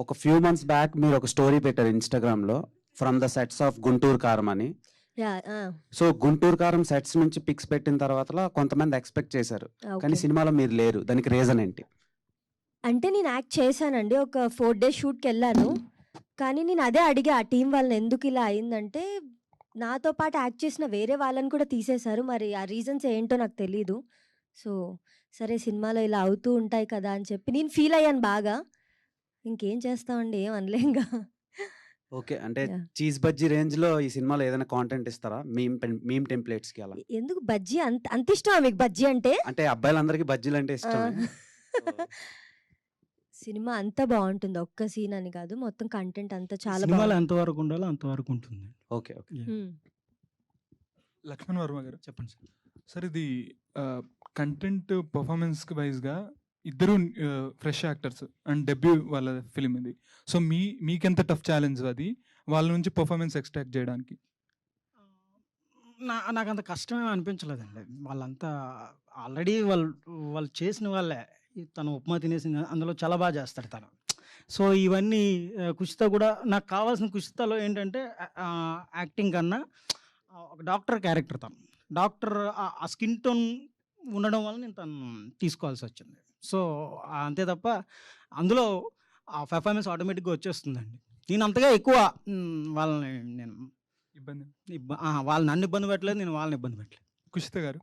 ఒక few months back మీరు ఒక స్టోరీ పెట్టారు ఇన్స్టాగ్రామ్ లో, from the sets of Guntur కారం అని. సో గుంటూరు కారం సెట్స్ నుంచి పిక్స్ పెట్టిన తర్వాత కొంతమంది ఎక్స్పెక్ట్ చేశారు, కానీ సినిమాలో మీరు లేరు. దానికి రీజన్ ఏంటి? అంటే నేను యాక్ట్ చేశానండి, ఒక 4 days షూట్కి వెళ్ళాను. కానీ నేను అదే అడిగా ఆ టీం వాళ్ళని, ఎందుకు ఇలా అయిందంటే నాతో పాటు యాక్ట్ చేసిన వేరే వాళ్ళని కూడా తీసేశారు. మరి ఆ రీజన్స్ ఏంటో నాకు తెలీదు. సో సరే సినిమాలో ఇలా అవుతూ ఉంటాయి కదా అని చెప్పి నేను ఫీల్ అయ్యాను బాగా. ఇంకేం చేస్తామండి, ఏం అనలేంగా. ఓకే, అంటే చీజ్ బజ్జీ రేంజ్ లో ఈ సినిమాలో ఏదైనా కాంటెంట్ ఇస్తారా? మీమ్ టెంప్లెట్స్ కి అలా? ఎందుకు బజ్జీ అంత అంత ఇష్టమా మీకు? బజ్జీ అంటే అంటే అబ్బాయిలందరికీ బజ్జీలు అంటే ఇష్టం. సినిమా అంత బాగుంటుంది, ఒక్క సీన్ అని కాదు, మొత్తం కంటెంట్ అంతా చాలా సినిమాలో బాగుంటుంది. ఎంతవరకు ఉండాలో అంతవరకు ఉంటుంది. Okay okay. లక్ష్మణ్ వర్మ గారు చెప్పండి సార్. సార్, ఇది కంటెంట్ పర్ఫార్మెన్స్ వైజ్గా ఇద్దరు ఫ్రెష్ యాక్టర్స్ అండ్ డెబ్యూ వాళ్ళ ఫిలిం ఇది. సో మీకెంత టఫ్ ఛాలెంజ్ అది, వాళ్ళ నుంచి పర్ఫార్మెన్స్ ఎక్స్ట్రాక్ట్ చేయడానికి? నాకు అంత కష్టమేమి అనిపించలేదండి. వాళ్ళంతా ఆల్రెడీ వాళ్ళు చేసిన వాళ్ళే. తను ఉప్మా తినేసింది అందులో చాలా బాగా చేస్తాడు తను. సో ఇవన్నీ కుషిత కూడా నాకు కావాల్సిన కుషితలో ఏంటంటే యాక్టింగ్ కన్నా ఒక డాక్టర్ క్యారెక్టర్. తను డాక్టర్ ఆ స్కిన్ టోన్ ఉండడం వల్ల నేను తను తీసుకోవాల్సి వచ్చింది. సో అంతే తప్ప అందులో ఆ పెర్ఫార్మెన్స్ ఆటోమేటిక్గా వచ్చేస్తుందండి. నేను అంతగా ఎక్కువ వాళ్ళని నేను ఇబ్బంది వాళ్ళు నన్ను ఇబ్బంది పెట్టలేదు, నేను వాళ్ళని ఇబ్బంది పెట్టలేదు. కుషిత గారు